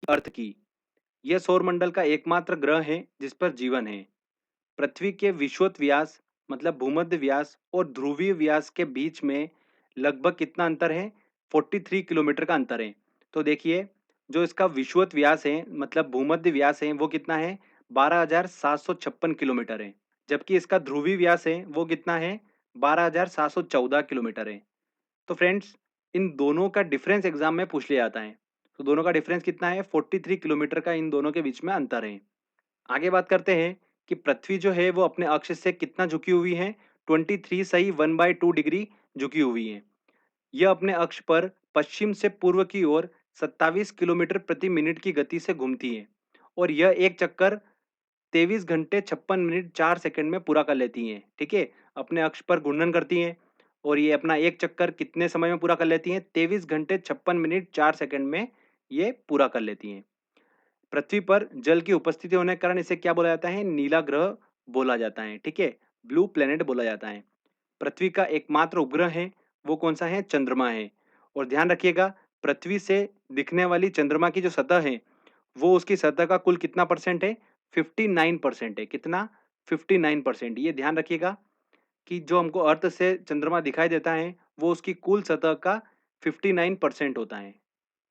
अर्थ की। यह सौरमंडल का एकमात्र ग्रह है जिस पर जीवन है। पृथ्वी के विषुवत व्यास मतलब भूमध्य व्यास और ध्रुवीय व्यास के बीच में लगभग कितना अंतर है? 43 किलोमीटर का अंतर है। तो देखिए, जो इसका विषुवत व्यास है मतलब भूमध्य व्यास है वो कितना है? 12,756 किलोमीटर है। जबकि इसका ध्रुवीय व्यास है वो कितना है? 12,714 किलोमीटर है। तो फ्रेंड्स, इन दोनों का डिफरेंस एग्जाम में पूछ लिया जाता है। तो दोनों का डिफरेंस कितना है? 43 किलोमीटर का इन दोनों के बीच में अंतर है। आगे बात करते हैं कि पृथ्वी जो है वो अपने अक्ष से कितना झुकी हुई है? 23 सही 1/2 डिग्री झुकी हुई है। यह अपने अक्ष पर पश्चिम से पूर्व की ओर 27 किलोमीटर प्रति मिनट की गति से घूमती है और यह एक चक्कर 23 घंटे 56 मिनट 4 सेकंड में पूरा कर लेती हैं। ठीक है, अपने अक्ष पर घूर्णन करती हैं और ये अपना एक चक्कर कितने समय में पूरा कर लेती हैं? 23 घंटे 56 मिनट 4 सेकंड में ये पूरा कर लेती हैं। पृथ्वी पर जल की उपस्थिति होने के कारण इसे क्या बोला जाता है? नीला ग्रह बोला जाता है। ठीक है, ब्लू प्लेनेट बोला जाता है। पृथ्वी का एकमात्र उपग्रह है वो कौन सा है? चंद्रमा है। और ध्यान रखिएगा, पृथ्वी से दिखने वाली चंद्रमा की जो सतह है वो उसकी सतह का कुल कितना परसेंट है? 59% है। कितना? 59%। ये ध्यान रखिएगा कि जो हमको अर्थ से चंद्रमा दिखाई देता है वो उसकी कुल सतह का 59% होता है।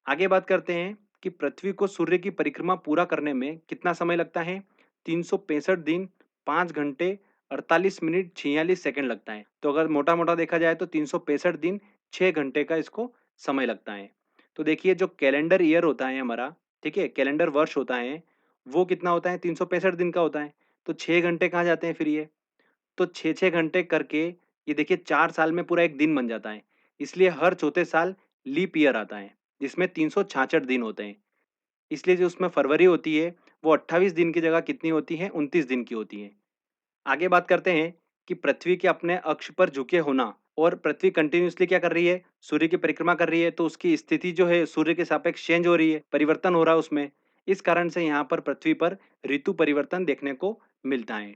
आगे बात करते हैं कि पृथ्वी को सूर्य की परिक्रमा पूरा करने में कितना समय लगता है? 365 दिन 5 घंटे 48 मिनट 46 सेकंड लगता है। तो अगर मोटा-मोटा देखा जाए तो 365 दिन 6 घंटे का इसको समय लगता है। तो देखिए, जो कैलेंडर ईयर होता है हमारा, ठीक है? कैलेंडर वर्ष होता है, वो कितना होता है? 365 दिन का होता है। तो 6 घंटे कहाँ जाते हैं फिर ये? तो 6-6 घंटे करके ये देखिए 4 साल में पूरा 1 दिन बन जाता है। इसलिए हर चौथे साल लीप ईयर आता है, जिसमें 366 दिन होते हैं। इसलिए जो उसमें फरवरी होती है, वो 28 दिन की जगह कितनी होती है? 29 दिन की होती है। आगे बात करते हैं कि पृथ्वी के अपने अक्ष पर झुके होना और पृथ्वी कंटिन्यूअसली क्या कर रही है? सूर्य की परिक्रमा कर रही है, तो उसकी स्थिति जो है सूर्य के सापेक्ष चेंज हो रही है, परिवर्तन हो रहा है उसमें। इस कारण से यहाँ पर पृथ्वी पर ऋतु परिवर्तन देखने को मिलता है।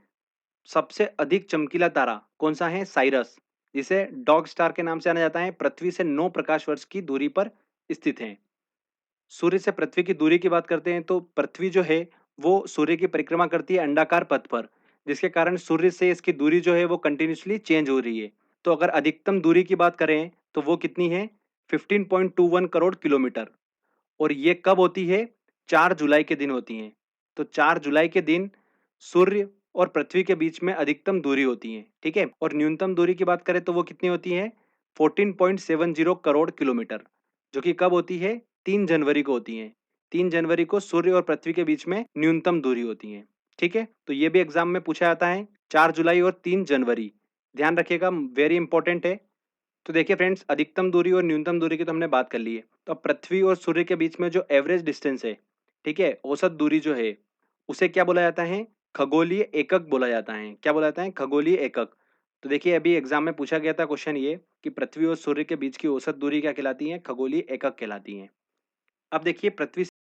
सबसे अधिक चमकीला तारा कौन-सा है? साइरस, जिसे डॉग स्टार के नाम से जाना जाता है। पृथ्वी से 9 प्रकाश वर्ष की दूरी पर स्थित है। सूर्य से पृथ्वी की दूरी की बात करते हैं तो पृथ्वी जो है वो सूर्य की परिक्रमा करती है अंडाकार पथ पर, जिसके कारण सूर्य से इसकी दूरी जो है वो कंटिन्यूअसली चेंज हो रही है। तो अगर अधिकतम दूरी की बात करें तो वो कितनी है? 15.21 करोड़ किलोमीटर। और ये कब होती है? 4 जुलाई के दिन होती हैं। तो 4 जुलाई के दिन सूर्य और पृथ्वी के बीच में अधिकतम दूरी होती है, ठीक है? और न्यूनतम दूरी की बात करें तो वो कितनी होती है? 14.70 करोड़ किलोमीटर, जो कि कब होती है? 3 जनवरी को होती है। 3 जनवरी को सूर्य और पृथ्वी के बीच में न्यूनतम दूरी होती है, ठीक है? तो ये भी एग्ज़ाम में पूछा जाता है, 4 जुलाई और 3 जनवरी। ध्यान रखिएगा, वेरी इंपॉर्टेंट है। तो देखिए फ्रेंड्स, अधिकतम दूरी और न्यूनतम दूरी की तो हमने बात कर ली है। तो अब पृथ्वी और सूर्य के बीच में जो एवरेज डिस्टेंस है, ठीक है? औसत दूरी जो है, उसे क्या बोला जाता है? खगोलीय एकक बोला जाता है। क्या बोला जाता है? खगोलीय एकक। तो देखिए, अभी एग्ज़ाम में पूछा गया था क्वेश्चन ये कि पृथ्वी और सूर्य के बीच की औसत दूरी क्या कहलाती है? खगोलीय एकक कहलाती है। अब देखिए, पृथ्वी